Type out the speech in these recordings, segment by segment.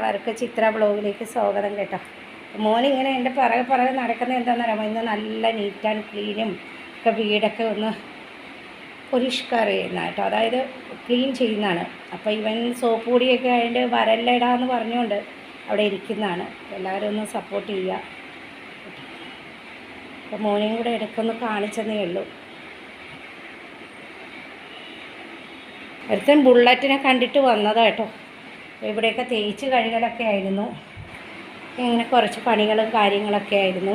എല്ലാവർക്കും ചിത്ര ബ്ലോഗിലേക്ക് സ്വാഗതം കേട്ടോ. മോനിങ്ങനെ എൻ്റെ പിറകെ നടക്കുന്നത് എന്താണെന്ന് അറിയാമോ? ഇന്ന് നല്ല നീറ്റ് ആൻഡ് ക്ലീനും ഒക്കെ വീടൊക്കെ ഒന്ന് പരിഷ്കാരം ചെയ്യുന്ന കേട്ടോ, അതായത് ക്ലീൻ ചെയ്യുന്നതാണ്. അപ്പോൾ ഇവൻ സോപ്പ് പൊടിയൊക്കെ ആയതുകൊണ്ട് വരല്ലടാന്ന് പറഞ്ഞുകൊണ്ട് അവിടെ ഇരിക്കുന്നതാണ്. എല്ലാവരും ഒന്ന് സപ്പോർട്ട് ചെയ്യുക. അപ്പോൾ മോനെയും കൂടെ ഇടയ്ക്കൊന്ന് കാണിച്ചെന്നേ ഉള്ളൂ. ഒരുത്തൻ ബുള്ളറ്റിനെ കണ്ടിട്ട് വന്നതാണ് കേട്ടോ. ഇവിടെയൊക്കെ തേച്ച് കഴുകലൊക്കെ ആയിരുന്നു, ഇങ്ങനെ കുറച്ച് പണികളും കാര്യങ്ങളൊക്കെ ആയിരുന്നു.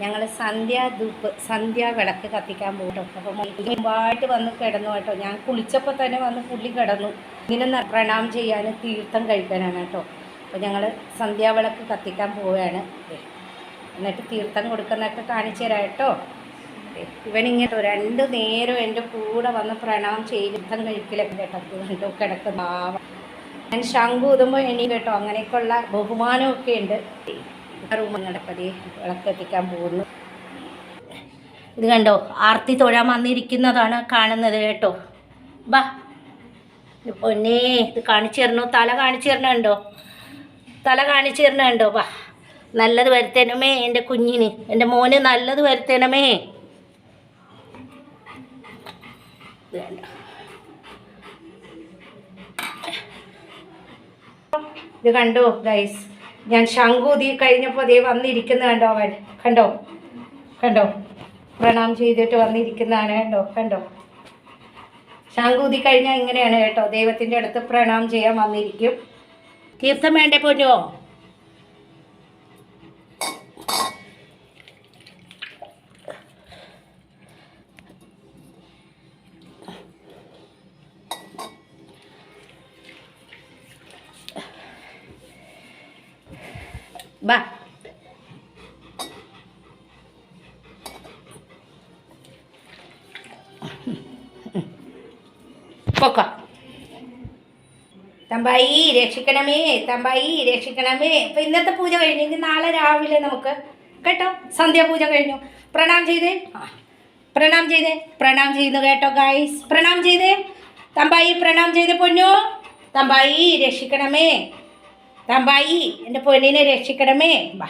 ഞങ്ങൾ സന്ധ്യ വിളക്ക് കത്തിക്കാൻ പോകട്ടോ. അപ്പോൾ മുമ്പായിട്ട് വന്ന് കിടന്നു കേട്ടോ. ഞാൻ കുളിച്ചപ്പോൾ തന്നെ വന്ന് പുള്ളി കിടന്നു. ഇങ്ങനെ പ്രണാം ചെയ്യാൻ തീർത്ഥം കഴിക്കാനാണ് കേട്ടോ. അപ്പോൾ ഞങ്ങൾ വിളക്ക് കത്തിക്കാൻ പോവുകയാണ്. എന്നിട്ട് തീർത്ഥം കൊടുക്കുന്നതൊക്കെ കാണിച്ചു തരാം കേട്ടോ. ഇവനിങ്ങനെ 2 നേരം എൻ്റെ കൂടെ വന്ന് പ്രണാം തീർത്ഥം കഴിക്കലൊക്കെ കേട്ടോ. കണ്ടോ കിടക്കുന്ന ഞാൻ ശംഖു ഊതുമ്പോൾ എണീ കേട്ടോ. അങ്ങനെയൊക്കെയുള്ള ബഹുമാനമൊക്കെ ഉണ്ട്. റൂമങ്ങടപ്പതി വിളക്ക് എത്തിക്കാൻ പോകുന്നു. ഇത് കണ്ടോ, ആർത്തി തൊഴാൻ വന്നിരിക്കുന്നതാണ് കാണുന്നത് കേട്ടോ. ബാ പൊന്നേ, ഇത് കാണിച്ചു തരണോ? തല കാണിച്ചു തരണുണ്ടോ? തല കാണിച്ചു തരണുണ്ടോ? ബാ, നല്ലത് വരുത്തണമേ എൻ്റെ കുഞ്ഞിന്, എൻ്റെ മോന് നല്ലത് വരുത്തണമേ. ഇത് കണ്ടോ, ഇത് കണ്ടോ ഗൈസ്, ഞാൻ ശംഖൂതി കഴിഞ്ഞപ്പോൾ അതേ വന്നിരിക്കുന്ന കണ്ടോ. അവൻ കണ്ടോ കണ്ടോ, പ്രണാം ചെയ്തിട്ട് വന്നിരിക്കുന്നതാണ് കണ്ടോ. കണ്ടോ, ശംഖൂതി കഴിഞ്ഞാൽ ഇങ്ങനെയാണ് കേട്ടോ. ദൈവത്തിൻ്റെ അടുത്ത് പ്രണാം ചെയ്യാൻ വന്നിരിക്കും. തീർത്ഥം വേണ്ടേ പൊന്നോ? ബാ, പൊക്ക. തമ്പായി രക്ഷിക്കണമേ, തമ്പായി രക്ഷിക്കണമേ. അപ്പം ഇന്നത്തെ പൂജ കഴിഞ്ഞു. ഇനി നാളെ രാവിലെ നമുക്ക് കേട്ടോ സന്ധ്യാപൂജ കഴിഞ്ഞു. പ്രണാം ചെയ്തേ, പ്രണാം ചെയ്തേ, പ്രണാം ചെയ്യുന്നു കേട്ടോ ഗായ്സ്. പ്രണാം ചെയ്തേ തമ്പായി, പ്രണാം ചെയ്തേ പൊന്നു. തമ്പായി രക്ഷിക്കണമേ, തമ്പായി എൻ്റെ പൊന്നിനെ രക്ഷിക്കണമേ. ബാ,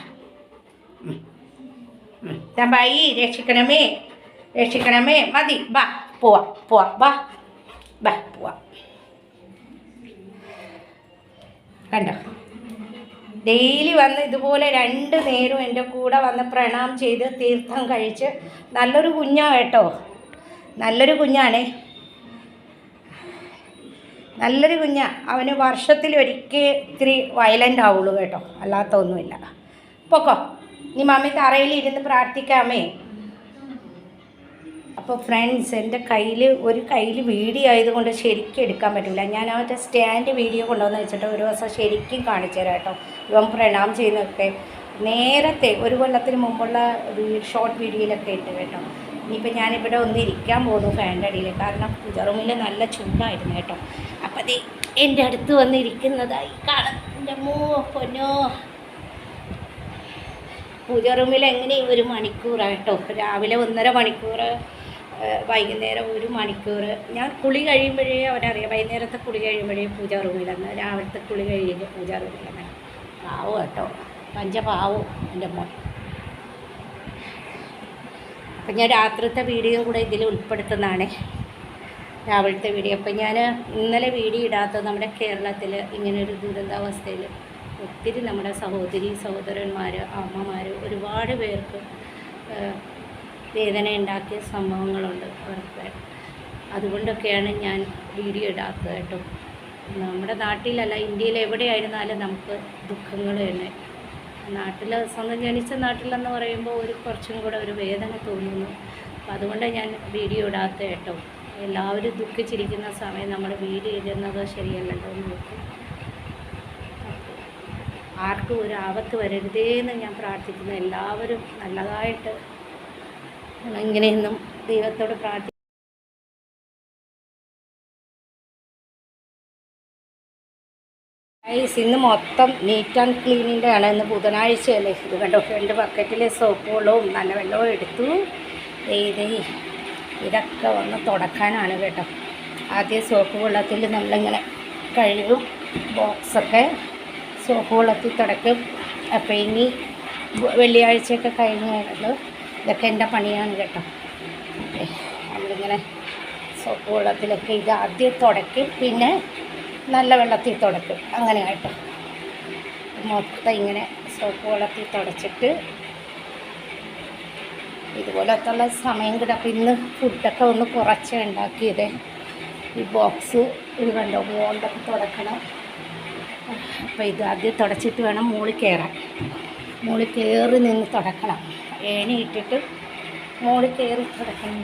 തമ്പായി രക്ഷിക്കണമേ, രക്ഷിക്കണമേ. മതി, ബാ പോവാ പോവാ, ബാ ബാ പോവാ. കണ്ടോ, ഡെയിലി വന്ന് ഇതുപോലെ 2 നേരം എൻ്റെ കൂടെ വന്ന് പ്രണാം ചെയ്ത് തീർത്ഥം കഴിച്ച് നല്ലൊരു കുഞ്ഞാണ് കേട്ടോ. നല്ലൊരു കുഞ്ഞാണേ, നല്ലൊരു കുഞ്ഞാണ്. അവന് വർഷത്തിലൊരിക്കൽ ഇത്തിരി വയലൻ്റ് ആവുള്ളൂ കേട്ടോ, അല്ലാത്ത ഒന്നുമില്ല. പൊക്കോ, നീ മമ്മി തറയിലിരുന്ന് പ്രാർത്ഥിക്കാമേ. അപ്പോൾ ഫ്രണ്ട്സ്, എൻ്റെ ഒരു കയ്യിൽ വീഡിയോ ആയതുകൊണ്ട് ശരിക്കും എടുക്കാൻ പറ്റില്ല. ഞാൻ അവൻ്റെ സ്റ്റാൻഡ് വീഡിയോ കൊണ്ടുവന്ന് വെച്ചിട്ട് ഒരു ദിവസം ശരിക്കും കാണിച്ചു തരാം കേട്ടോ. ഇവൻ പ്രണാം ചെയ്യുന്നതൊക്കെ നേരത്തെ 1 കൊല്ലത്തിന് മുമ്പുള്ള ഷോർട്ട് വീഡിയോയിലൊക്കെ ഇട്ട് കേട്ടോ. ഇനിയിപ്പോൾ ഞാനിവിടെ ഒന്ന് ഇരിക്കാൻ പോകുന്നു ഫാനിൻ്റെ അടിയിൽ, കാരണം പൂജ റൂമിൽ നല്ല ചൂടായിരുന്നു കേട്ടോ. അപ്പം അത് എൻ്റെ അടുത്ത് വന്നിരിക്കുന്നതായി കാണാം. എൻ്റെ പൊന്നോ, പൂജ റൂമിൽ എങ്ങനെയും 1 മണിക്കൂറായിട്ടോ. രാവിലെ 1.5 മണിക്കൂർ, വൈകുന്നേരം 1 മണിക്കൂർ. ഞാൻ കുളി കഴിയുമ്പോഴേ അവരറിയാം, വൈകുന്നേരത്തെ കുളി കഴിയുമ്പോഴേ പൂജ റൂമിലെന്ന്, രാവിലത്തെ കുളി കഴിഞ്ഞ് പൂജ റൂമിലെന്ന്. പാവം കേട്ടോ, പഞ്ചപാവം എൻ്റെ മോൻ. അപ്പം ഞാൻ രാത്രിത്തെ വീഡിയോ കൂടെ ഇതിൽ ഉൾപ്പെടുത്തുന്നതാണ്, രാവിലത്തെ വീഡിയോ. അപ്പം ഞാൻ ഇന്നലെ വീഡിയോ ഇടാത്തത് നമ്മുടെ കേരളത്തിൽ ഇങ്ങനൊരു ദുരന്താവസ്ഥയിൽ ഒത്തിരി നമ്മുടെ സഹോദരന്മാർ, അമ്മമാർ, ഒരുപാട് പേർക്ക് വേദന ഉണ്ടാക്കിയ സംഭവങ്ങളുണ്ട് അവർക്ക്. അതുകൊണ്ടൊക്കെയാണ് ഞാൻ വീഡിയോ ഇടാത്തത് കേട്ടോ. നമ്മുടെ നാട്ടിലല്ല, ഇന്ത്യയിൽ എവിടെയായിരുന്നാലും നമുക്ക് ദുഃഖങ്ങൾ തന്നെ. നാട്ടിൽ സ്വന്തം ജനിച്ച നാട്ടിലെന്ന് പറയുമ്പോൾ കുറച്ചും കൂടെ ഒരു വേദന തോന്നുന്നു. അപ്പോൾ അതുകൊണ്ടാണ് ഞാൻ വീഡിയോ ഇടാത്ത കേട്ടോ. എല്ലാവരും ദുഃഖിച്ചിരിക്കുന്ന സമയം നമ്മൾ വീഡിയോ ഇടുന്നത് ശരിയല്ലല്ലോ എന്ന് നോക്കും. ആർക്കും ഒരു ആപത്ത് വരരുതേന്ന് ഞാൻ പ്രാർത്ഥിക്കുന്നു. എല്ലാവരും നല്ലതായിട്ട് ഇങ്ങനെയൊന്നും ദൈവത്തോട് പ്രാർത്ഥിക്കുന്നു. ഇന്ന് മൊത്തം നീറ്റ് ആൻഡ് ക്ലീനിൻ്റെ ആണ്. ഇന്ന് ബുധനാഴ്ചയല്ലേ. ഇത് കണ്ടോ, 2 ബക്കറ്റിൽ സോപ്പ് വെള്ളവും നല്ല വെള്ളവും എടുത്തു. ഇതൊക്കെ വന്ന് തുടക്കാനാണ് കേട്ടോ. ആദ്യം സോപ്പ് വെള്ളത്തിൽ നമ്മളിങ്ങനെ കഴുകും. ബോക്സൊക്കെ സോപ്പ് വെള്ളത്തിൽ തുടക്കും. അപ്പോൾ ഇനി വെള്ളിയാഴ്ചയൊക്കെ കഴിഞ്ഞാണല്ലോ. ഇതൊക്കെ എൻ്റെ പണിയാണ് കേട്ടോ. നമ്മളിങ്ങനെ സോപ്പ് വെള്ളത്തിലൊക്കെ ഇത് ആദ്യം തുടയ്ക്കും, പിന്നെ നല്ല വെള്ളത്തിൽ തുടക്കും. അങ്ങനെ കേട്ടോ. മൊത്തം ഇങ്ങനെ സോപ്പ് വെള്ളത്തിൽ തുടച്ചിട്ട് ഇതുപോലത്തുള്ള സമയം കിട്ടും. ഇന്ന് ഫുഡൊക്കെ ഒന്ന് കുറച്ച് ഉണ്ടാക്കിയത്. ഈ ബോക്സ് ഇത് കണ്ടോ, മോളിലൊക്കെ തുടക്കണം. അപ്പോൾ ഇത് ആദ്യം തുടച്ചിട്ട് വേണം മുകളിൽ കയറാൻ. മുകളിൽ കയറി നിന്ന് തുടക്കണം. ഏണി ഇട്ടിട്ട് മുകളിൽ കയറി തുടക്കണം.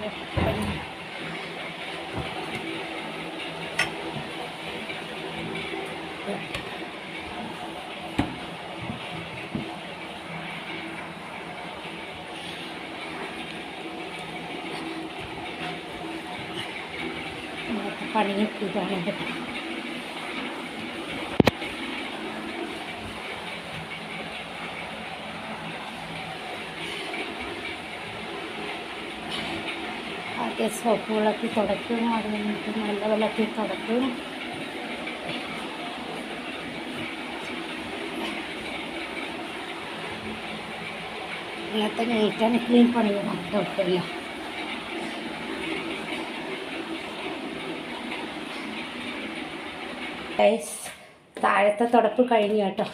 പണിയൊക്കെ ഇതാണ് കേട്ടോ. ആദ്യം സോപ്പ് വെള്ളത്തിൽ തുടക്കും, അത് കഴിഞ്ഞിട്ട് നല്ല വെള്ളത്തിൽ തുടക്കും. ഇന്നത്തെ നീറ്റ് ആൻഡ് ക്ലീൻ പണിയാണ് കുഴപ്പമില്ല. താഴത്തെ തുടപ്പ് കഴിഞ്ഞു കേട്ടോ.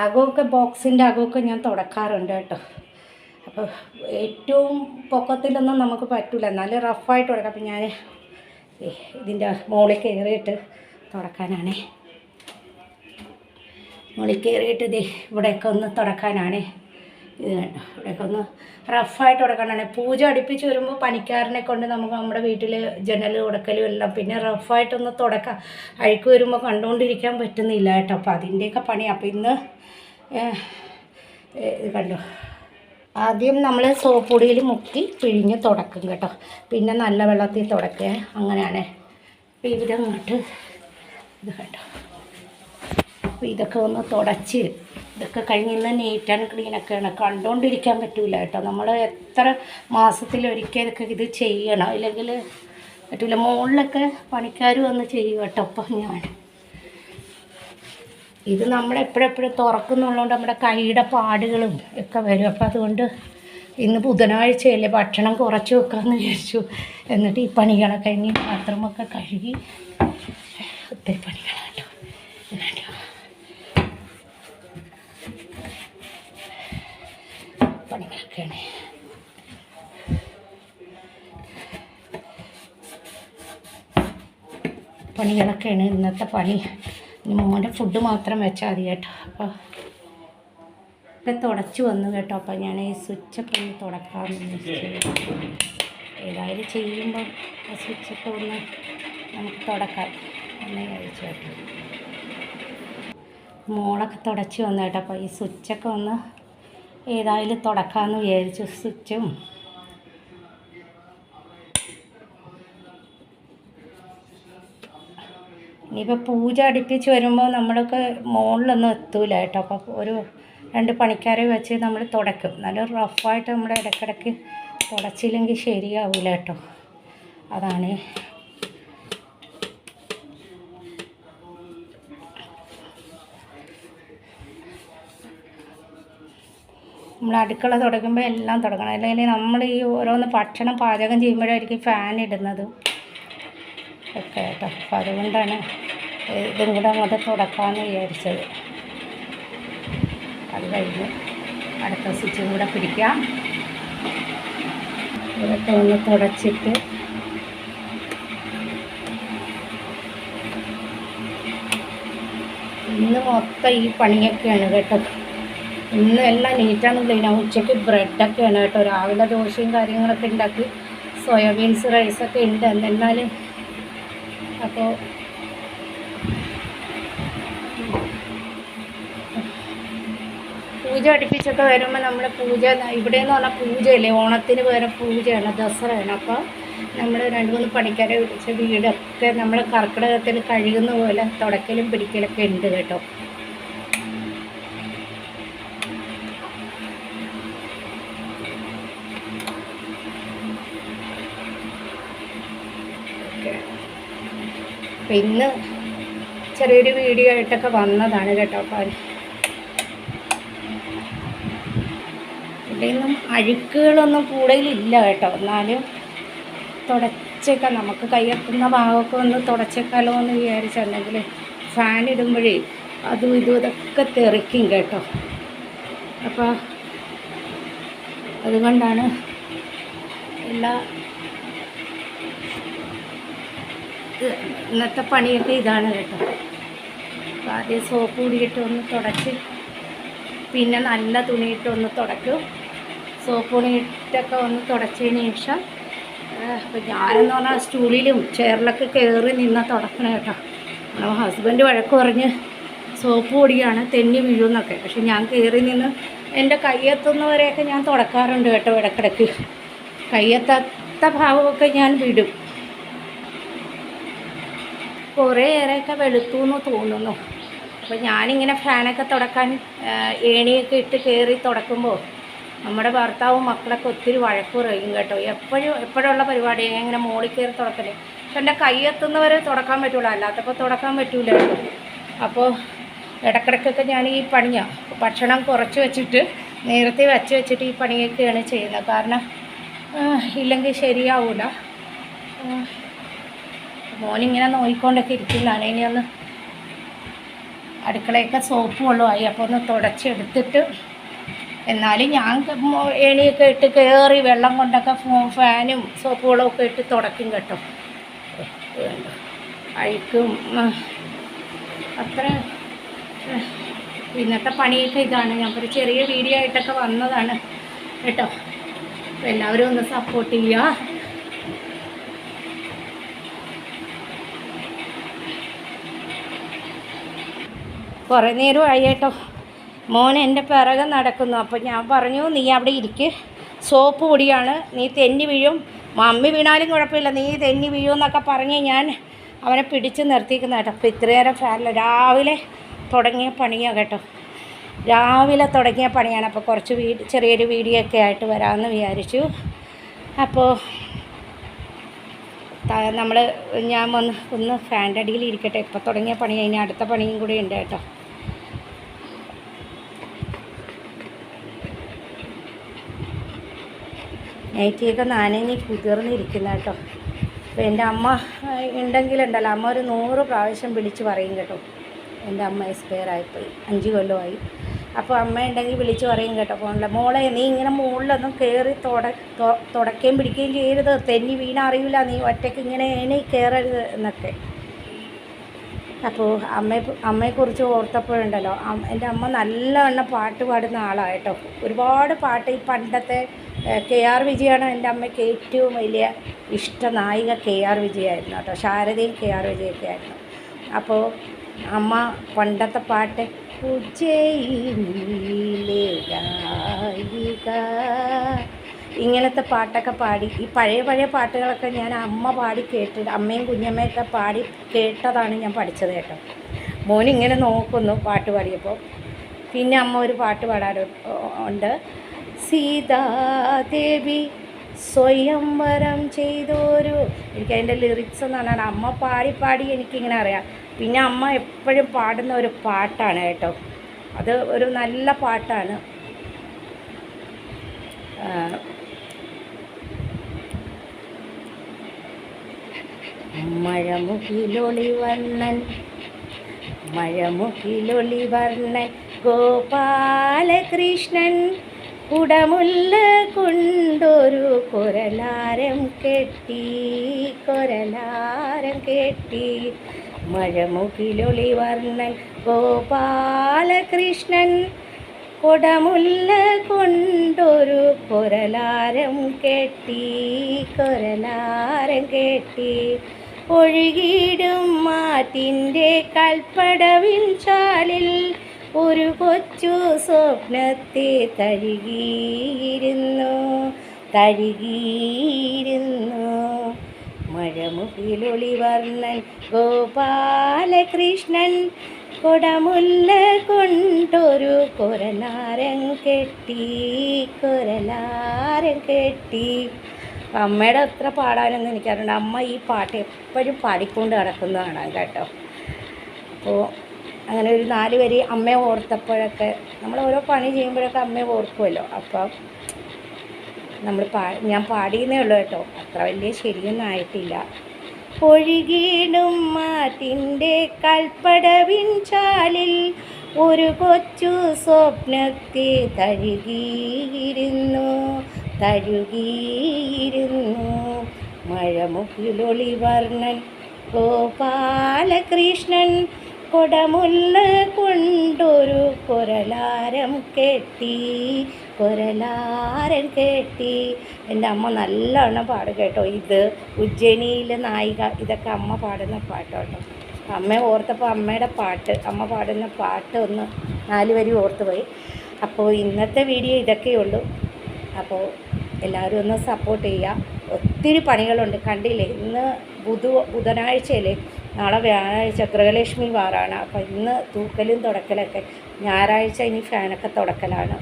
അകമൊക്കെ ബോക്സിൻ്റെ അകമൊക്കെ ഞാൻ തുടക്കാറുണ്ട് കേട്ടോ. അപ്പോൾ ഏറ്റവും പൊക്കത്തിലൊന്നും നമുക്ക് പറ്റില്ല, എന്നാലും റഫായിട്ട് തുടക്കാം. അപ്പം ഞാൻ ഇതിൻ്റെ മുകളിൽ കയറിയിട്ട് തുടക്കാനാണേ. മുകളിൽ കയറിയിട്ട് ഇത് ഇവിടെയൊക്കെ ഒന്ന് തുടക്കാനാണേ. ഇത് കണ്ടോ, ഇവിടെയൊക്കെ ഒന്ന് റഫായിട്ട് തുടക്കാനാണ്. പൂജ അടുപ്പിച്ച് വരുമ്പോൾ പണിക്കാരനെ കൊണ്ട് നമുക്ക് നമ്മുടെ വീട്ടിൽ ജനൽ തുടക്കലും എല്ലാം പിന്നെ റഫായിട്ടൊന്ന് തുടക്കാം. അഴുക്ക് വരുമ്പോൾ കണ്ടുകൊണ്ടിരിക്കാൻ പറ്റുന്നില്ല കേട്ടോ. അപ്പോൾ അതിൻ്റെയൊക്കെ പണി. അപ്പോൾ ഇന്ന് ഇത് കണ്ടോ, ആദ്യം നമ്മൾ സോപ്പ് പൊടിയിൽ മുക്കി പിഴിഞ്ഞ് തുടക്കും കേട്ടോ. പിന്നെ നല്ല വെള്ളത്തിൽ തുടക്കുക. അങ്ങനെയാണ്. അപ്പോൾ ഇവരങ്ങോട്ട് ഇത് കേട്ടോ. അപ്പോൾ ഇതൊക്കെ ഒന്ന് തുടച്ച് ഇതൊക്കെ കഴിഞ്ഞ് ഇന്ന് നീറ്റ് ആൻഡ് ക്ലീനൊക്കെയാണ്. കണ്ടുകൊണ്ടിരിക്കാൻ പറ്റില്ല കേട്ടോ. നമ്മൾ എത്ര മാസത്തിലൊരിക്കൽ ഇതൊക്കെ ഇത് ചെയ്യണം, ഇല്ലെങ്കിൽ പറ്റില്ല. മുകളിലൊക്കെ പണിക്കാർ വന്ന് ചെയ്യും കേട്ടോ. അപ്പം ഞാൻ ഇത് നമ്മളെപ്പോഴെപ്പോഴും തുറക്കുന്നുള്ളതുകൊണ്ട് നമ്മുടെ കൈയുടെ പാടുകളും ഒക്കെ വരും. അപ്പോൾ അതുകൊണ്ട് ഇന്ന് ബുധനാഴ്ചയല്ലേ, ഭക്ഷണം കുറച്ച് വെക്കാമെന്ന് വിചാരിച്ചു. എന്നിട്ട് ഈ പണികളൊക്കെ കഴിഞ്ഞ് പാത്രമൊക്കെ കഴുകി ഒത്തിരി പണികളാണ് കേട്ടോ. പണികളൊക്കെയാണ്. പണികളൊക്കെയാണ് ഇന്നത്തെ പണി. ഇനി മോൻ്റെ ഫുഡ് മാത്രം വെച്ചാൽ മതി കേട്ടോ. അപ്പോൾ ഒക്കെ തുടച്ച് വന്നു കേട്ടോ. അപ്പോൾ ഞാൻ ഈ സ്വിച്ചൊക്കെ ഒന്ന് തുടക്കാമെന്ന് വിചാരിച്ചു. ഏതായാലും ചെയ്യുമ്പോൾ ആ സ്വിച്ചൊക്കെ ഒന്ന് നമുക്ക് തുടക്കാം എന്ന് കഴിച്ചു കേട്ടോ. മോളൊക്കെ തുടച്ച് വന്നു കേട്ടോ. അപ്പോൾ ഈ സ്വിച്ചൊക്കെ ഒന്ന് ഏതായാലും തുടക്കാമെന്ന് വിചാരിച്ചു. സ്വിച്ചും ഇനിയിപ്പോൾ പൂജ അടുപ്പിച്ച് വരുമ്പോൾ നമ്മളൊക്കെ മുകളിലൊന്നും എത്തൂല കേട്ടോ. അപ്പോൾ ഒരു 2 പണിക്കാരെ വെച്ച് നമ്മൾ തുടക്കും. നല്ല റഫായിട്ട് നമ്മൾ ഇടയ്ക്കിടയ്ക്ക് തുടച്ചില്ലെങ്കിൽ ശരിയാവില്ല കേട്ടോ. അതാണ്. നമ്മൾ അടുക്കള തുടങ്ങുമ്പോൾ എല്ലാം തുടങ്ങണം. അല്ലെങ്കിൽ നമ്മൾ ഈ ഓരോന്ന് ഭക്ഷണം പാചകം ചെയ്യുമ്പോഴായിരിക്കും ഫാൻ ഇടുന്നത് ഒക്കെ കേട്ടോ. അപ്പോൾ അതുകൊണ്ടാണ് ഇതും കൂടെ അങ്ങോട്ട് തുടക്കാമെന്ന് വിചാരിച്ചത്. അത് കഴിഞ്ഞ് അടുത്ത സ്വിച്ചും കൂടെ പിടിക്കാം. ഇതൊക്കെ ഒന്ന് തുടച്ചിട്ട് ഇന്ന് മൊത്തം ഈ പണിയൊക്കെയാണ് കേട്ടോ. ഇന്ന് എല്ലാം നീറ്റാണ് ക്ലീനാണ്. ഉച്ചയ്ക്ക് ബ്രെഡൊക്കെയാണ് കേട്ടോ. രാവിലെ ദോശയും കാര്യങ്ങളൊക്കെ ഉണ്ടാക്കി സോയാബീൻസ് റൈസൊക്കെ ഉണ്ട്. എന്നാലും അപ്പോൾ പൂജ അടുപ്പിച്ചൊക്കെ വരുമ്പോൾ നമ്മൾ പൂജ ഇവിടെയെന്ന് പറഞ്ഞാൽ പൂജയല്ലേ, ഓണത്തിന് വേറെ പൂജയാണ്, ദസറയാണ്. അപ്പോൾ നമ്മൾ 2-3 പണിക്കാരെ വിളിച്ച് വീടൊക്കെ നമ്മൾ കർക്കിടകത്തിൽ കഴുകുന്ന പോലെ തുടക്കലും പിടിക്കലൊക്കെ ഉണ്ട് കേട്ടോ. ഇന്ന് ചെറിയൊരു വീഡിയോ ആയിട്ടൊക്കെ വന്നതാണ് കേട്ടോ. അപ്പോൾ ഇവിടെയൊന്നും അഴുക്കുകളൊന്നും കൂടുതലില്ല കേട്ടോ. എന്നാലും തുടച്ചേക്കാം, നമുക്ക് കയ്യെത്തുന്ന ഭാഗമൊക്കെ ഒന്ന് തുടച്ചേക്കാലോ എന്ന് വിചാരിച്ചിട്ടുണ്ടെങ്കിൽ ഫാൻ ഇടുമ്പോഴേ അതും ഇതും ഇതൊക്കെ തെറിക്കും കേട്ടോ. അപ്പോൾ അതുകൊണ്ടാണ് ഇന്നത്തെ പണിയൊക്കെ ഇതാണ് കേട്ടോ. അപ്പോൾ ആദ്യം സോപ്പ് കൂടിയിട്ട് ഒന്ന് തുടച്ച്, പിന്നെ നല്ല തുണിയിട്ടൊന്ന് തുടയ്ക്കും. സോപ്പ് തുണിയിട്ടൊക്കെ ഒന്ന് തുടച്ചതിന് ശേഷം അപ്പോൾ ഞാനെന്ന് പറഞ്ഞാൽ സ്റ്റൂളിലും ചെയറിലൊക്കെ കയറി നിന്ന് തുടക്കണം കേട്ടോ. നമ്മുടെ ഹസ്ബൻഡ് വഴക്ക് പറഞ്ഞ് സോപ്പ് പൊടിയാണ് തെന്നി വീഴുമെന്നൊക്കെ. പക്ഷെ ഞാൻ കയറി നിന്ന് എൻ്റെ കയ്യെത്തുന്നവരെയൊക്കെ ഞാൻ തുടക്കാറുണ്ട് കേട്ടോ. ഇടയ്ക്കിടയ്ക്ക് കയ്യെത്താത്ത ഭാവമൊക്കെ ഞാൻ വിടും. കുറേ ഏറെയൊക്കെ വെളുത്തു എന്ന് തോന്നുന്നു. അപ്പോൾ ഞാനിങ്ങനെ ഫാനൊക്കെ തുടക്കാൻ ഏണിയൊക്കെ ഇട്ട് കയറി തുടക്കുമ്പോൾ നമ്മുടെ ഭർത്താവും മക്കളൊക്കെ ഒത്തിരി വഴക്ക് പറയും കേട്ടോ. എപ്പോഴുള്ള പരിപാടിയാണ് ഇങ്ങനെ മോളിൽ കയറി തുടക്കല്. പക്ഷെ എൻ്റെ കയ്യെത്തുന്നവരെ തുടക്കാൻ പറ്റുള്ളൂ, അല്ലാത്തപ്പോൾ തുടക്കാൻ പറ്റൂല കേട്ടോ. അപ്പോൾ ഇടയ്ക്കിടയ്ക്കൊക്കെ ഞാൻ ഈ പണിയാണ്, ഭക്ഷണം കുറച്ച് വെച്ചിട്ട് നേരത്തെ വെച്ചിട്ട് ഈ പണിയൊക്കെയാണ് ചെയ്യുന്നത്. കാരണം ഇല്ലെങ്കിൽ ശരിയാവില്ല. മോനിങ്ങനെ നോക്കിക്കൊണ്ടൊക്കെ ഇരിക്കുന്നതാണ്. ഇനി ഒന്ന് അടുക്കളയൊക്കെ സോപ്പ് വെള്ളമായി, അപ്പോൾ ഒന്ന് തുടച്ചെടുത്തിട്ട് എന്നാലും ഞാൻ ഏണിയൊക്കെ ഇട്ട് കയറി വെള്ളം കൊണ്ടൊക്കെ ഫാനും സോപ്പ് വെള്ളമൊക്കെ ഇട്ട് തുടയ്ക്കും കേട്ടോ. അഴുക്കും അത്ര ഇന്നത്തെ പണിയൊക്കെ ഇതാണ്. ഞാൻ ഒരു ചെറിയ വീഡിയോ ആയിട്ടൊക്കെ വന്നതാണ് കേട്ടോ. അപ്പോൾ എല്ലാവരും ഒന്ന് സപ്പോർട്ട് ചെയ്യുക. കുറേ നേരമായി കേട്ടോ. മോൻ എൻ്റെ പിറകെ നടക്കുന്നു. അപ്പോൾ ഞാൻ പറഞ്ഞു, നീ അവിടെ ഇരിക്ക്, സോപ്പ് പൊടിയാണ്, നീ തെന്നി വീഴും, മമ്മി വീണാലും കുഴപ്പമില്ല, നീ തെന്നി വീഴുമെന്നൊക്കെ പറഞ്ഞ് ഞാൻ അവനെ പിടിച്ച് നിർത്തിക്കുന്ന കേട്ടോ. അപ്പോൾ ഇത്രയേറെ ഫാനിൽ രാവിലെ തുടങ്ങിയ പണിയാണ് കേട്ടോ. രാവിലെ തുടങ്ങിയ പണിയാണ്. അപ്പോൾ കുറച്ച് ചെറിയൊരു വീഡിയോ ഒക്കെ ആയിട്ട് വരാമെന്ന് വിചാരിച്ചു. അപ്പോൾ ഞാൻ ഒന്ന് ഫാൻ്റെ അടിയിൽ ഇരിക്കട്ടെ. ഇപ്പോൾ തുടങ്ങിയ പണി കഴിഞ്ഞ് അടുത്ത പണിയും കൂടി ഉണ്ട് കേട്ടോ. നൈറ്റിയൊക്കെ നനഞ്ഞ് കുതിർന്നിരിക്കുന്ന കേട്ടോ. അപ്പോൾ എൻ്റെ അമ്മ ഉണ്ടെങ്കിലുണ്ടല്ലോ, അമ്മ ഒരു 100 പ്രാവശ്യം വിളിച്ച് പറയും കേട്ടോ. എൻ്റെ അമ്മ എക്സ്പയർ ആയിപ്പോയി, 5 കൊല്ലമായി. അപ്പോൾ അമ്മ ഉണ്ടെങ്കിൽ വിളിച്ച് പറയും കേട്ടോ ഫോണിൽ, മോളെ നീ ഇങ്ങനെ മുകളിലൊന്നും കയറി തുടക്കുകയും പിടിക്കുകയും ചെയ്യരുത്, തെന്നി വീണ അറിയില്ല, നീ ഒറ്റയ്ക്ക് ഇങ്ങനെ കയറരുത് എന്നൊക്കെ. അപ്പോൾ അമ്മയെക്കുറിച്ച് ഓർത്തപ്പോഴുണ്ടല്ലോ, എൻ്റെ അമ്മ നല്ലവണ്ണം പാട്ട് പാടുന്ന ആളാണ് കേട്ടോ. ഒരുപാട് പാട്ട്, ഈ പണ്ടത്തെ KR വിജയാണ് എൻ്റെ അമ്മയ്ക്ക് ഏറ്റവും വലിയ ഇഷ്ട നായിക. KR വിജയായിരുന്നു കേട്ടോ. ശാരദയും KR വിജയൊക്കെ ആയിരുന്നു. അപ്പോൾ അമ്മ പണ്ടത്തെ പാട്ട് ഇങ്ങനത്തെ പാട്ടൊക്കെ പാടി, ഈ പഴയ പാട്ടുകളൊക്കെ ഞാൻ അമ്മ പാടി കേട്ടിട്ട്, അമ്മയും കുഞ്ഞമ്മയൊക്കെ പാടി കേട്ടതാണ് ഞാൻ പഠിച്ചത് കേട്ടോ. മോനിങ്ങനെ നോക്കുന്നു പാട്ട് പാടിയപ്പോൾ. പിന്നെ അമ്മ ഒരു പാട്ട് പാടാറുണ്ട്, സീതാദേവി സ്വയംവരം ചെയ്തോരു, എനിക്കതിൻ്റെ ലിറിക്സ് എന്ന് പറഞ്ഞാൽ അമ്മ പാടി എനിക്കിങ്ങനെ അറിയാം. പിന്നെ അമ്മ എപ്പോഴും പാടുന്ന ഒരു പാട്ടാണ് കേട്ടോ. അത് ഒരു നല്ല പാട്ടാണ്. മഴമുകിലൊളിവർണ്ണൻ ഗോപാലകൃഷ്ണൻ കുടമുല്ല കൊണ്ടൊരു കൊരലാരം കെട്ടി മഴമുകിലൊളിവർണ്ണൻ ഗോപാലകൃഷ്ണൻ കുടമുല്ല കൊണ്ടൊരു കൊരലാരം കെട്ടി ഒഴുകിയിടും മാറ്റിൻ്റെ കൽപ്പടവിൻ ചാലിൽ ഒരു കൊച്ചു സ്വപ്നത്തെ തഴുകിയിരുന്നു മഴമുകിലൊളിവർണ്ണൻ ഗോപാലകൃഷ്ണൻ കൊടമുല്ല കൊണ്ടൊരു കൊരലാരം കെട്ടി. അമ്മയുടെ അത്ര പാടാനൊന്നും എനിക്കറിയണ്ട. അമ്മ ഈ പാട്ട് എപ്പോഴും പാടിക്കൊണ്ട് നടക്കുന്നതാണ് കേട്ടോ. അപ്പോൾ അങ്ങനെ ഒരു 4 വരി അമ്മയെ ഓർത്തപ്പോഴൊക്കെ നമ്മൾ ഓരോ പണി ചെയ്യുമ്പോഴൊക്കെ അമ്മയെ ഓർക്കുമല്ലോ. അപ്പം നമ്മൾ ഞാൻ പാടിയെന്നേ ഉള്ളൂ കേട്ടോ, അത്ര വലിയ ശരിയൊന്നും ആയിട്ടില്ല. ഒഴുകിയിടും മാറ്റിൻ്റെ കൽപ്പടവിൻ ചാലിൽ ഒരു കൊച്ചു സ്വപ്നത്തെ തഴുകിയിരുന്നു മഴമുകിലൊളിവർണ്ണൻ ഗോപാലകൃഷ്ണൻ കൊടമുല്ല കൊണ്ടൊരു കൊരലാരം കെട്ടി. എൻ്റെ അമ്മ നല്ലവണ്ണം പാടും കേട്ടോ. ഇത് ഉജ്ജയിനിയിലെ നായിക, ഇതൊക്കെ അമ്മ പാടുന്ന പാട്ടോ. അമ്മയെ ഓർത്തപ്പോൾ അമ്മ പാടുന്ന പാട്ട് ഒന്ന് 4 വരി ഓർത്ത് പോയി. അപ്പോൾ ഇന്നത്തെ വീഡിയോ ഇതൊക്കെയുള്ളൂ. അപ്പോൾ എല്ലാവരും ഒന്ന് സപ്പോർട്ട് ചെയ്യുക. ഒത്തിരി പണികളുണ്ട്, കണ്ടില്ലേ. ഇന്ന് ബുധനാഴ്ചയല്ലേ, നാളെ വ്യാഴാഴ്ച ഗൃഹലക്ഷ്മി വാറാണ്. അപ്പോൾ ഇന്ന് തൂക്കലും തുടക്കലൊക്കെ, ഞായറാഴ്ച ഇനി ഫാനൊക്കെ തുടക്കലാണ്.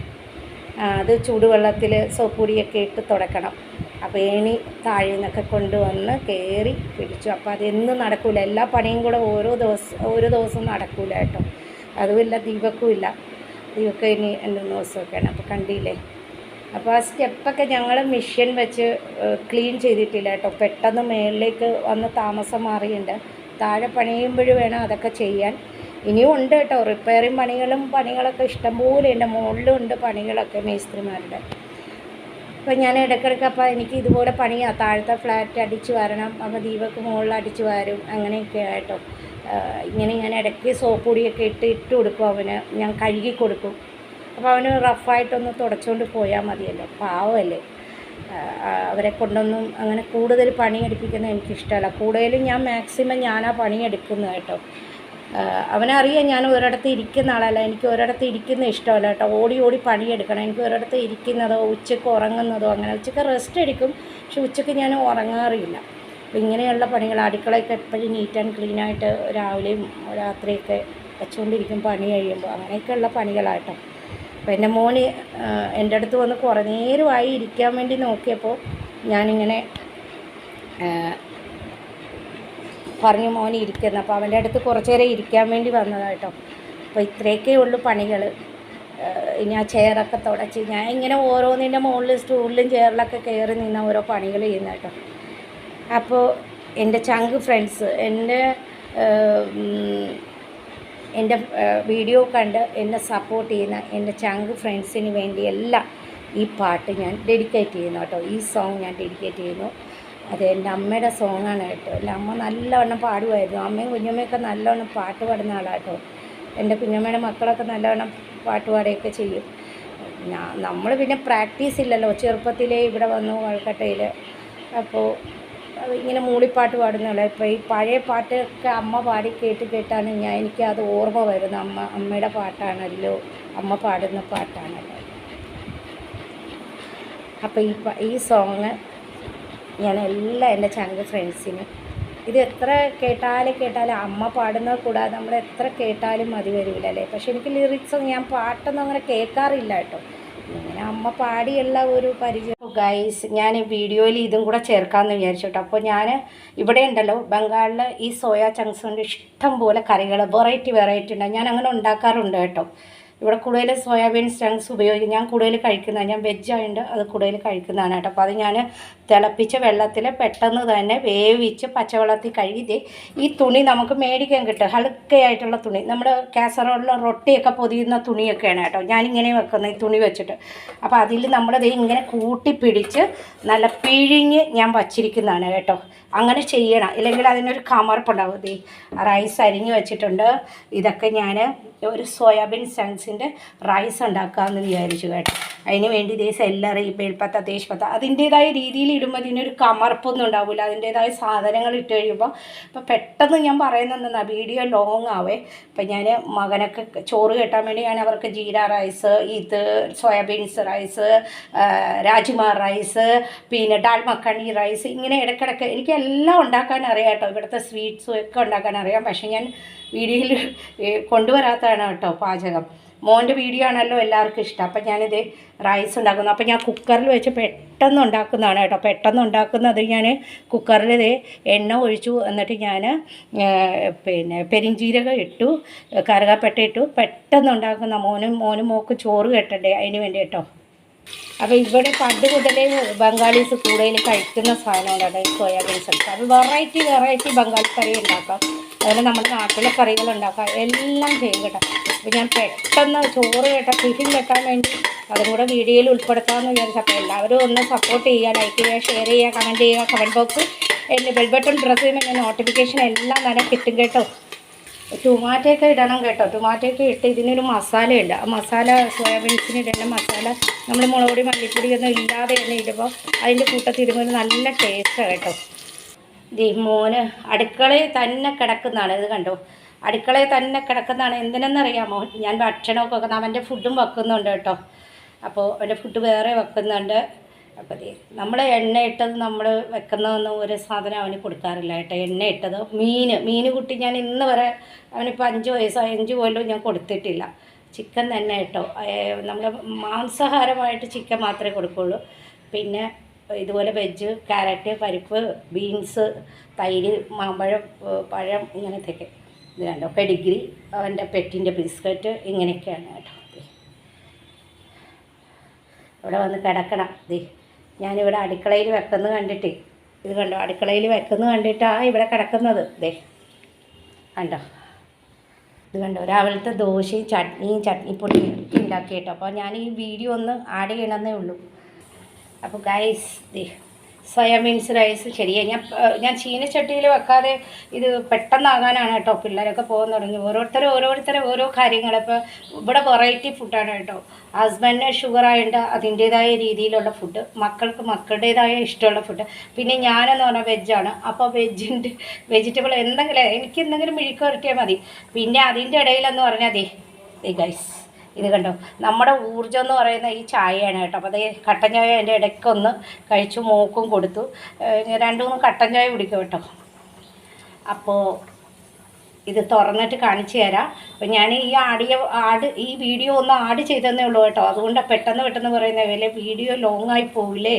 അത് ചൂടുവെള്ളത്തിൽ സോപ്പുപൊടിയൊക്കെ ഇട്ട് തുടക്കണം. അപ്പോൾ ഏണി താഴെ നിന്നൊക്കെ കൊണ്ടുവന്ന് കയറി പിടിച്ചു. അപ്പോൾ അതെന്നും നടക്കില്ല, എല്ലാ പണിയും കൂടെ ഓരോ ദിവസം നടക്കില്ല കേട്ടോ. അതുമില്ല, ദീപക്കും ഇനി 2 ദിവസമൊക്കെയാണ്. അപ്പോൾ കണ്ടില്ലേ. അപ്പോൾ ആ സ്റ്റെപ്പൊക്കെ ഞങ്ങൾ മെഷീൻ വെച്ച് ക്ലീൻ ചെയ്തിട്ടില്ല കേട്ടോ. പെട്ടെന്ന് മേളിലേക്ക് വന്ന് താമസം മാറിയുണ്ട്. താഴെ പണിയുമ്പോഴും വേണം അതൊക്കെ ചെയ്യാൻ. ഇനിയും ഉണ്ട് കേട്ടോ, റിപ്പയറിങ് പണികളൊക്കെ ഇഷ്ടംപോലെ ഉണ്ട്. മുകളിലും ഉണ്ട് പണികളൊക്കെ മേസ്ത്രിമാരുടെ. അപ്പോൾ ഞാൻ ഇടയ്ക്കിടയ്ക്ക് അപ്പോൾ എനിക്ക് ഇതുപോലെ പണിയാണ്, താഴത്തെ ഫ്ലാറ്റ് അടിച്ച് വരണം. അപ്പോൾ ദീപക്ക് മുകളിൽ അടിച്ച് വരും, അങ്ങനെയൊക്കെ കേട്ടോ. ഇങ്ങനെ ഞാൻ ഇടയ്ക്ക് സോപ്പ് പൊടിയൊക്കെ ഇട്ട് കൊടുക്കും അവന്, ഞാൻ കഴുകി കൊടുക്കും. അപ്പോൾ അവന് റഫായിട്ടൊന്ന് തുടച്ചുകൊണ്ട് പോയാൽ മതിയല്ലോ, പാവമല്ലേ. അവരെ കൊണ്ടൊന്നും അങ്ങനെ കൂടുതൽ പണിയെടുപ്പിക്കുന്നത് എനിക്കിഷ്ടമല്ല. കൂടുതലും ഞാൻ മാക്സിമം ഞാനാ പണിയെടുക്കുന്നത് കേട്ടോ. അവനറിയാം ഞാൻ ഒരിടത്ത് ഇരിക്കുന്ന ആളല്ല, എനിക്ക് ഒരിടത്ത് ഇരിക്കുന്ന ഇഷ്ടമല്ല കേട്ടോ. ഓടി പണിയെടുക്കണം. എനിക്ക് ഒരിടത്ത് ഇരിക്കുന്നതോ ഉച്ചയ്ക്ക് ഉറങ്ങുന്നതോ അങ്ങനെ. ഉച്ചയ്ക്ക് റെസ്റ്റ് എടുക്കും, പക്ഷെ ഉച്ചയ്ക്ക് ഞാൻ ഉറങ്ങാറില്ല. അപ്പോൾ ഇങ്ങനെയുള്ള പണികൾ, അടുക്കളയൊക്കെ എപ്പോഴും നീറ്റ് ആൻഡ് ക്ലീനായിട്ട് രാവിലെയും രാത്രിയൊക്കെ വെച്ചുകൊണ്ടിരിക്കും പണി കഴിയുമ്പോൾ. അങ്ങനെയൊക്കെയുള്ള പണികളാട്ടോ. അപ്പോൾ എൻ്റെ മോന് എൻ്റെ അടുത്ത് വന്ന് കുറേ നേരമായി ഇരിക്കാൻ വേണ്ടി നോക്കിയപ്പോൾ ഞാനിങ്ങനെ പറഞ്ഞു മോന് ഇരിക്കുന്നു. അപ്പോൾ അവൻ്റെ അടുത്ത് കുറച്ച് നേരം ഇരിക്കാൻ വേണ്ടി വന്നതാട്ടോ. അപ്പോൾ ഇത്രയൊക്കെ ഉള്ളൂ പണികൾ. ഇനി ആ ചെയറൊക്കെ തുടച്ച് ഞാൻ ഇങ്ങനെ ഓരോന്നിൻ്റെ മുകളിൽ സ്റ്റൂളിലും ചെയറിലൊക്കെ കയറി നിന്ന ഓരോ പണികൾ ചെയ്യുന്ന കേട്ടോ. അപ്പോൾ എൻ്റെ ചങ്ക് ഫ്രണ്ട്സ്, എൻ്റെ വീഡിയോ കണ്ട് എന്നെ സപ്പോർട്ട് ചെയ്യുന്ന എൻ്റെ ചങ്ക് ഫ്രണ്ട്സിന് വേണ്ടിയല്ല ഈ പാട്ട് ഞാൻ ഡെഡിക്കേറ്റ് ചെയ്യുന്നു കേട്ടോ. ഈ സോങ് ഞാൻ ഡെഡിക്കേറ്റ് ചെയ്യുന്നു. അത് എൻ്റെ അമ്മയുടെ സോങ്ങാണ് കേട്ടോ. എൻ്റെ അമ്മ നല്ലവണ്ണം പാടുമായിരുന്നു. അമ്മയും കുഞ്ഞമ്മയൊക്കെ നല്ലവണ്ണം പാട്ട് പാടുന്ന ആളാട്ടോ. എൻ്റെ കുഞ്ഞമ്മയുടെ മക്കളൊക്കെ നല്ലവണ്ണം പാട്ട് പാടുകയൊക്കെ ചെയ്യും. നമ്മൾ പിന്നെ പ്രാക്ടീസ് ഇല്ലല്ലോ, ചെറുപ്പത്തിലേ ഇവിടെ വന്നു കൽക്കട്ടയിൽ. അപ്പോൾ ഇങ്ങനെ മൂളിപ്പാട്ട് പാടുന്നതല്ല. ഇപ്പോൾ ഈ പഴയ പാട്ടൊക്കെ അമ്മ പാടി കേട്ടാണ് എനിക്കത് ഓർമ്മ വരുന്നത്. അമ്മയുടെ പാട്ടാണല്ലോ, അമ്മ പാടുന്ന പാട്ടാണല്ലോ. അപ്പോൾ ഈ സോങ് ഞാൻ എൻ്റെ ചങ്ക് ഫ്രണ്ട്സിനും, ഇത് എത്ര കേട്ടാലും അമ്മ പാടുന്നത് കൂടാതെ നമ്മൾ എത്ര കേട്ടാലും മതി വരില്ലല്ലേ. പക്ഷെ എനിക്ക് ലിറിക്സ് ഞാൻ പാട്ടൊന്നും അങ്ങനെ കേൾക്കാറില്ല കേട്ടോ. ഇങ്ങനെ അമ്മ പാടിയുള്ള ഒരു പരിചയം. ഗൈസ്, ഞാൻ വീഡിയോയിൽ ഇതും കൂടെ ചേർക്കാമെന്ന് വിചാരിച്ചു കേട്ടോ. അപ്പോൾ ഞാൻ ഇവിടെ ഉണ്ടല്ലോ, ബംഗാളിൽ ഈ സോയാ ചങ്ക്സ് കൊണ്ട് ഇഷ്ടം പോലെ കറികൾ വെറൈറ്റി ഉണ്ട്. ഞാൻ അങ്ങനെ ഉണ്ടാക്കാറുണ്ട് കേട്ടോ. ഇവിടെ കൂടുതൽ സോയാബീൻ ചങ്ക്സ് ഉപയോഗിക്കും. ഞാൻ കൂടുതൽ കഴിക്കുന്നതാണ്, ഞാൻ വെജായതുകൊണ്ട് അത് കൂടുതൽ കഴിക്കുന്നതാണ് കേട്ടോ. അപ്പോൾ അത് ഞാൻ തിളപ്പിച്ച വെള്ളത്തിൽ പെട്ടെന്ന് തന്നെ വേവിച്ച് പച്ചവെള്ളത്തിൽ കഴുകി, ഈ തുണി നമുക്ക് മേടിക്കാൻ കിട്ടും, ഹൽക്കയായിട്ടുള്ള തുണി. നമ്മുടെ കാസറോളിൽ റൊട്ടിയൊക്കെ പൊതിയുന്ന തുണിയൊക്കെയാണ് കേട്ടോ. ഞാനിങ്ങനെ വെക്കുന്ന ഈ തുണി വെച്ചിട്ട്. അപ്പോൾ അതിൽ നമ്മളത് ഇങ്ങനെ കൂട്ടിപ്പിടിച്ച് നല്ല പിഴിഞ്ഞ് ഞാൻ വച്ചിരിക്കുന്നതാണ് കേട്ടോ. അങ്ങനെ ചെയ്യണം, ഇല്ലെങ്കിൽ അതിനൊരു കമർപ്പുണ്ടാവും. ഈ റൈസ് അരിഞ്ഞ് വെച്ചിട്ടുണ്ട്. ഇതൊക്കെ ഞാൻ ഒരു സോയാബീൻ ചങ്ക്സിൻ്റെ റൈസ് ഉണ്ടാക്കാമെന്ന് വിചാരിച്ചു കേട്ടോ. അതിന് വേണ്ടി ഇതേ സെല്ലറി, ബേൽപ്പത്ത, തേജ്പത്ത അതിൻ്റേതായ രീതിയിൽ ഇടുമ്പോൾ ഇതിനൊരു കമർപ്പൊന്നും ഉണ്ടാവില്ല. അതിൻ്റേതായ സാധനങ്ങൾ ഇട്ട് കഴിയുമ്പോൾ ഇപ്പോൾ പെട്ടെന്ന് ഞാൻ പറയുന്നതെന്നാ വീഡിയോ ലോങ് ആവേ. അപ്പം ഞാൻ മകനൊക്കെ ചോറ് കേട്ടാൻ വേണ്ടി ഞാൻ അവർക്ക് ജീര റൈസ്, ഇത് സോയാബീൻസ് റൈസ്, രാജ്മ റൈസ്, പിന്നെ ഡാൽ മഖാനി റൈസ്, ഇങ്ങനെ ഇടയ്ക്കിടയ്ക്ക് എനിക്ക് എല്ലാം ഉണ്ടാക്കാൻ അറിയാം കേട്ടോ. ഇവിടുത്തെ സ്വീറ്റ്സും ഒക്കെ ഉണ്ടാക്കാൻ അറിയാം. പക്ഷേ ഞാൻ വീഡിയോയിൽ കൊണ്ടുവരാത്തതാണ് കേട്ടോ പാചകം. മോൻ്റെ വീഡിയോ ആണല്ലോ എല്ലാവർക്കും ഇഷ്ടം. അപ്പം ഞാനിത് റൈസ് ഉണ്ടാക്കുന്നു. അപ്പം ഞാൻ കുക്കറിൽ വെച്ച് പെട്ടെന്ന് ഉണ്ടാക്കുന്നതാണ് കേട്ടോ. പെട്ടെന്ന് ഉണ്ടാക്കുന്നത് ഞാൻ കുക്കറിൽ ഇത് എണ്ണ ഒഴിച്ചു, എന്നിട്ട് ഞാൻ പെരിഞ്ജീരകം ഇട്ടു, കറുകപ്പട്ട ഇട്ടു. പെട്ടെന്ന് ഉണ്ടാക്കുന്ന മോനും മോക്ക് ചോറ് കെട്ടണ്ടേ, അതിന് വേണ്ടി കേട്ടോ. അപ്പോൾ ഇവിടെ പണ്ട് മുതലേ ബംഗാളീസ് കൂടുതൽ കഴിക്കുന്ന സാധനമാണ് സോയാബീൻ സൽസ. അത് വെറൈറ്റി ബംഗാളി കറി ഉണ്ടാക്കാം, അതുപോലെ നമ്മുടെ നാട്ടിലെ കറികൾ ഉണ്ടാക്കാം, എല്ലാം ചെയ്യും കേട്ടോ. അപ്പോൾ ഞാൻ പെട്ടെന്ന് ചോറ് കേട്ടോ ടിഫിൻ വെക്കാൻ വേണ്ടി അതും കൂടെ വീഡിയോയിൽ ഉൾപ്പെടുത്താമെന്ന് വിചാരിച്ചു. അപ്പോൾ എല്ലാവരും ഒന്ന് സപ്പോർട്ട് ചെയ്യുക, ലൈക്ക് ചെയ്യുക, ഷെയർ ചെയ്യുക, കമൻറ്റ് ചെയ്യുക. കമൻറ്റ് ബോക്സ് എൻ്റെ ബെൽ ബട്ടൺ പ്രസ് ചെയ്യുമ്പോൾ ഞാൻ നോട്ടിഫിക്കേഷൻ എല്ലാം തന്നെ കിട്ടും കേട്ടോ. ടൊമാറ്റോയൊക്കെ ഇടണം കേട്ടോ. ടൊമാറ്റോയൊക്കെ ഇട്ട് ഇതിനൊരു മസാലയുണ്ട്. ആ മസാല സോയാബീൻസിന് ഇടേണ്ട മസാല നമ്മൾ മുളക് പൊടി മല്ലിപ്പൊടിയൊന്നും ഇല്ലാതെ തന്നെ ഇടുമ്പോൾ അതിൻ്റെ കൂട്ടത്തിൽ ഇടുമ്പോൾ നല്ല ടേസ്റ്റാണ് കേട്ടോ. മോന് അടുക്കളയിൽ തന്നെ കിടക്കുന്നതാണ്. ഇത് കണ്ടോ, അടുക്കളയിൽ തന്നെ കിടക്കുന്നതാണ്. എന്തിനെന്നറിയാമോ, ഞാൻ ഭക്ഷണമൊക്കെ വെക്കുന്നത്, അവൻ്റെ ഫുഡും വെക്കുന്നുണ്ട് കേട്ടോ. അപ്പോൾ അവൻ്റെ ഫുഡ് വേറെ വെക്കുന്നുണ്ട്. അപ്പോൾ നമ്മൾ എണ്ണ ഇട്ടത് നമ്മൾ വെക്കുന്നതൊന്നും ഒരു സാധനം അവന് കൊടുക്കാറില്ല കേട്ടോ. എണ്ണ ഇട്ടത് മീൻ കുട്ടി ഞാൻ ഇന്ന് വരെ അവനിപ്പോൾ 5 വയസ്സായി, 5 കൊല്ലം ഞാൻ കൊടുത്തിട്ടില്ല. ചിക്കൻ തന്നെ കേട്ടോ. നമ്മൾ മാംസാഹാരമായിട്ട് ചിക്കൻ മാത്രമേ കൊടുക്കുള്ളൂ. പിന്നെ ഇതുപോലെ വെജ്, ക്യാരറ്റ്, പരിപ്പ്, ബീൻസ്, തൈര്, മാമ്പഴം, പഴം, ഇങ്ങനത്തെയൊക്കെ. ഇത് കണ്ടോ, പെഡിഗ്രി, അവൻ്റെ പെറ്റിൻ്റെ ബിസ്ക്കറ്റ്, ഇങ്ങനെയൊക്കെയാണ് കേട്ടോ. ഇവിടെ വന്ന് കിടക്കണം. ഞാനിവിടെ അടുക്കളയിൽ വെക്കുന്നത് കണ്ടിട്ട്, ഇത് കണ്ടോ, അടുക്കളയിൽ വെക്കുന്നത് കണ്ടിട്ടാണ് ഇവിടെ കിടക്കുന്നത്. കണ്ടോ, ഇത് കണ്ടോ, രാവിലത്തെ ദോശയും ചട്നിപ്പൊടിയും ഉണ്ടാക്കി കേട്ടോ. അപ്പോൾ ഞാൻ ഈ വീഡിയോ ഒന്ന് ആഡ് ചെയ്യണമെന്നേ ഉള്ളൂ. അപ്പോൾ ഗൈസ് സോയാബീൻസ് റൈസ് ശരിയായി. ഞാൻ ചീനച്ചട്ടിയിൽ വെക്കാതെ ഇത് പെട്ടെന്നാകാനാണ് കേട്ടോ. പിള്ളേരൊക്കെ പോകാൻ തുടങ്ങി. ഓരോരുത്തരും ഓരോ കാര്യങ്ങൾ. ഇപ്പോൾ ഇവിടെ വെറൈറ്റി ഫുഡാണ് കേട്ടോ. ഹസ്ബൻഡിന് ഷുഗറായിട്ട് അതിൻ്റേതായ രീതിയിലുള്ള ഫുഡ്, മക്കൾക്ക് മക്കളുടേതായ ഇഷ്ടമുള്ള ഫുഡ്. പിന്നെ ഞാനെന്ന് പറഞ്ഞാൽ വെജാണ്. അപ്പോൾ വെജിറ്റബിൾ എന്തെങ്കിലും എനിക്ക് എന്തെങ്കിലും മെഴുക്ക് വരട്ടിയാൽ മതി. പിന്നെ അതിൻ്റെ ഇടയിലെന്ന് പറഞ്ഞാൽ ഗൈസ് ഇത് കണ്ടോ, നമ്മുടെ ഊർജ്ജം എന്ന് പറയുന്ന ഈ ചായയാണ് കേട്ടോ. അപ്പോൾ കട്ടൻ ചായ എൻ്റെ ഇടയ്ക്കൊന്ന് കഴിച്ചു, മോക്കും കൊടുത്തു. 2-3 കട്ടൻ ചായ കുടിക്കും കേട്ടോ. അപ്പോൾ ഇത് തുറന്നിട്ട് കാണിച്ചു തരാം. അപ്പോൾ ഞാൻ ഈ വീഡിയോ ഒന്ന് ആഡ് ചെയ്തതന്നേ ഉള്ളൂ കേട്ടോ. അതുകൊണ്ട് പെട്ടെന്ന് പറയുന്നത് വല്ല വീഡിയോ ലോങ്ങായി പോവില്ലേ.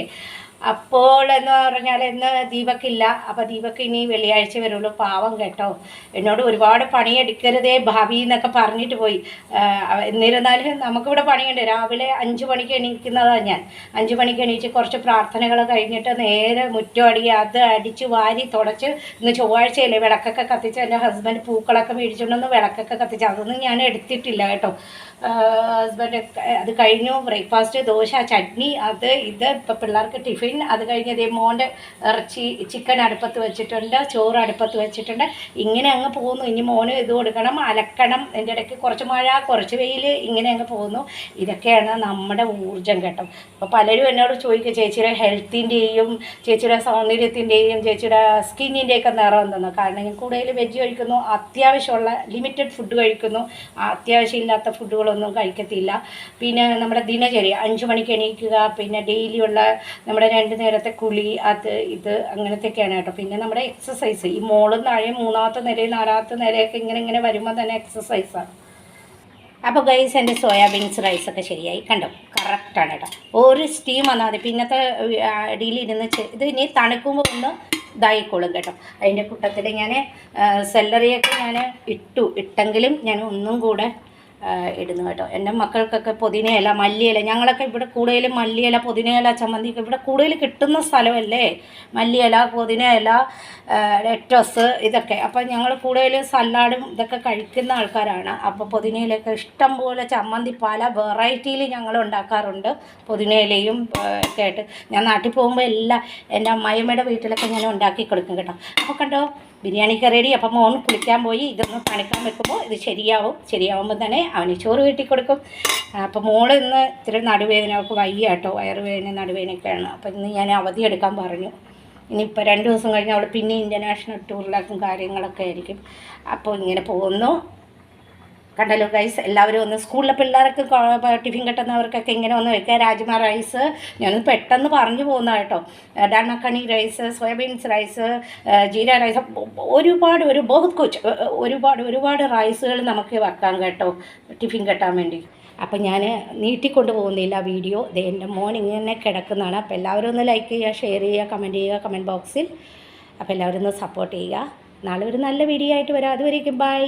അപ്പോൾ എന്ന് പറഞ്ഞാൽ ഇന്ന് ദീപക്കില്ല. അപ്പോൾ ദീപക്ക് ഇനി വെള്ളിയാഴ്ച വരുള്ളൂ. പാവം കേട്ടോ, എന്നോട് ഒരുപാട് പണിയെടുക്കരുതേ ഭാവി എന്നൊക്കെ പറഞ്ഞിട്ട് പോയി. എന്നിരുന്നാലും നമുക്കിവിടെ പണിയുണ്ട്. രാവിലെ 5 മണിക്ക് എണീക്കുന്നതാണ് ഞാൻ. 5 മണിക്ക് എണീച്ച് കുറച്ച് പ്രാർത്ഥനകൾ കഴിഞ്ഞിട്ട് നേരെ മുറ്റം അത് അടിച്ച് വാരി തുടച്ച്, ഇന്ന് ചൊവ്വാഴ്ചയല്ലേ, വിളക്കൊക്കെ കത്തിച്ച് എൻ്റെ ഹസ്ബൻഡ് പൂക്കളൊക്കെ മേടിച്ചുകൊണ്ടൊന്ന് വിളക്കൊക്കെ കത്തിച്ച് അതൊന്നും ഞാൻ എടുത്തിട്ടില്ല കേട്ടോ. ഹസ്ബൻഡ് അത് കഴിഞ്ഞു. ബ്രേക്ക്ഫാസ്റ്റ് ദോശ, ചട്നി, അത് ഇത്. ഇപ്പം പിള്ളേർക്ക് ടിഫിൻ. അത് കഴിഞ്ഞ് മോൻ്റെ ചിക്കൻ അടുപ്പത്ത് വെച്ചിട്ടുണ്ട്, ചോറ് അടുപ്പത്ത് വെച്ചിട്ടുണ്ട്. ഇങ്ങനെ അങ്ങ് പോകുന്നു. ഇനി മോന് ഇത് കൊടുക്കണം, അലക്കണം. എൻ്റെ ഇടയ്ക്ക് കുറച്ച് മഴ, കുറച്ച് വെയിൽ, ഇങ്ങനെ അങ്ങ് പോകുന്നു. ഇതൊക്കെയാണ് നമ്മുടെ ഊർജ്ജം കേട്ടോ. അപ്പോൾ പലരും എന്നോട് ചോദിക്കുക, ചേച്ചിയുടെ ഹെൽത്തിൻ്റെയും ചേച്ചിയുടെ സൗന്ദര്യത്തിൻ്റെയും ചേച്ചിയുടെ സ്കിന്നിൻ്റെയൊക്കെ നിറം എന്തെന്ന്. കാരണം ഞാൻ കൂടുതൽ വെജ് കഴിക്കുന്നു, അത്യാവശ്യമുള്ള ലിമിറ്റഡ് ഫുഡ് കഴിക്കുന്നു, അത്യാവശ്യമില്ലാത്ത ഫുഡുകളൊന്നും കഴിക്കത്തില്ല. പിന്നെ നമ്മുടെ ദിനചര്യ 5 മണിക്ക് എണീക്കുക, പിന്നെ ഡെയിലിയുള്ള നമ്മുടെ 2 നേരത്തെ കുളി, അത് ഇത് അങ്ങനത്തെയൊക്കെയാണ് കേട്ടോ. പിന്നെ നമ്മുടെ എക്സസൈസ്, ഈ മോളും താഴെ 3ാമത്തെ നിലയും 4ാമത്തെ നിലയൊക്കെ ഇങ്ങനെ വരുമ്പോൾ തന്നെ എക്സസൈസാണ്. അപ്പോൾ ഗൈസ് എൻ്റെ സോയാബീൻസ് റൈസൊക്കെ ശരിയായി കണ്ടോ, കറക്റ്റാണ് കേട്ടോ. ഒരു സ്റ്റീം വന്നാൽ മതി. പിന്നത്തെ അടിയിലിരുന്ന് ഇത് ഇനി തണുക്കുമ്പോൾ ഒന്ന് ഇതായിക്കോളും കേട്ടോ. അതിൻ്റെ കൂട്ടത്തിൽ ഞാൻ സെല്ലറിയൊക്കെ ഞാൻ ഇട്ടെങ്കിലും ഞാൻ ഒന്നും കൂടെ ഇടുന്നു കേട്ടോ. എൻ്റെ മക്കൾക്കൊക്കെ പുതിനയില, മല്ലിയില, ഞങ്ങളൊക്കെ ഇവിടെ കൂടുതലും മല്ലിയില, പുതിനയില, ചമ്മന്തിയൊക്കെ ഇവിടെ കൂടുതൽ കിട്ടുന്ന സ്ഥലമല്ലേ. മല്ലിയില, പുതിനയില, ലെറ്റസ്, ഇതൊക്കെ. അപ്പം ഞങ്ങൾ കൂടുതലും സലാഡും ഇതൊക്കെ കഴിക്കുന്ന ആൾക്കാരാണ്. അപ്പോൾ പുതിനയിലൊക്കെ ഇഷ്ടം പോലെ ചമ്മന്തി പല വെറൈറ്റിയിൽ ഞങ്ങൾ ഉണ്ടാക്കാറുണ്ട്. പുതിനയിലയും ഒക്കെ ആയിട്ട് ഞാൻ നാട്ടിൽ പോകുമ്പോൾ എല്ലാം എൻ്റെ അമ്മായിയമ്മയുടെ വീട്ടിലൊക്കെ ഞാൻ ഉണ്ടാക്കി കൊടുക്കും കേട്ടോ. അപ്പോൾ കണ്ടോ, ബിരിയാണിക്ക് റെഡി. അപ്പം മോൻ കുളിക്കാൻ പോയി. ഇതൊന്ന് തണുക്കാൻ വെക്കുമ്പോൾ ഇത് ശരിയാവുമ്പോൾ തന്നെ അവന് ചോറ് വീട്ടി കൊടുക്കും. അപ്പോൾ മോള് ഇന്ന് ഇത്തിരി നടുവേദന, അവൾക്ക് വയ്യ കേട്ടോ, വയറുവേദന നടുവേദനയൊക്കെയാണ്. അപ്പം ഇന്ന് ഞാൻ അവധി എടുക്കാൻ പറഞ്ഞു. ഇനിയിപ്പോൾ 2 ദിവസം കഴിഞ്ഞ് അവൾ പിന്നെ ഇൻ്റർനാഷണൽ ടൂറിലാക്കും കാര്യങ്ങളൊക്കെ ആയിരിക്കും. അപ്പോൾ ഇങ്ങനെ പോകുന്നു. കണ്ടല്ലോ ഗൈസ്, എല്ലാവരും ഒന്ന് സ്കൂളിലെ പിള്ളേർക്ക് ടിഫിൻ കിട്ടുന്നവർക്കൊക്കെ ഇങ്ങനെ ഒന്ന് വെക്കുക. രാജ്മ റൈസ് ഞാനൊന്ന് പെട്ടെന്ന് പറഞ്ഞു പോകുന്ന കേട്ടോ. Dal makhani rice, soybeans rice, jeera rice, ഒരുപാട് റൈസുകൾ നമുക്ക് വെക്കാം കേട്ടോ ടിഫിൻ കെട്ടാൻ വേണ്ടി. അപ്പം ഞാൻ നീട്ടിക്കൊണ്ട് പോകുന്നില്ല വീഡിയോ. എൻ്റെ മോൻ ഇങ്ങനെ കിടക്കുന്നതാണ്. അപ്പോൾ എല്ലാവരും ഒന്ന് ലൈക്ക് ചെയ്യുക, ഷെയർ ചെയ്യുക, കമൻറ്റ് ചെയ്യുക കമൻറ്റ് ബോക്സിൽ. അപ്പോൾ എല്ലാവരും ഒന്ന് സപ്പോർട്ട് ചെയ്യുക. നാളെ ഒരു നല്ല വീഡിയോ ആയിട്ട് വരാം. അതുവരേക്കും ബൈ.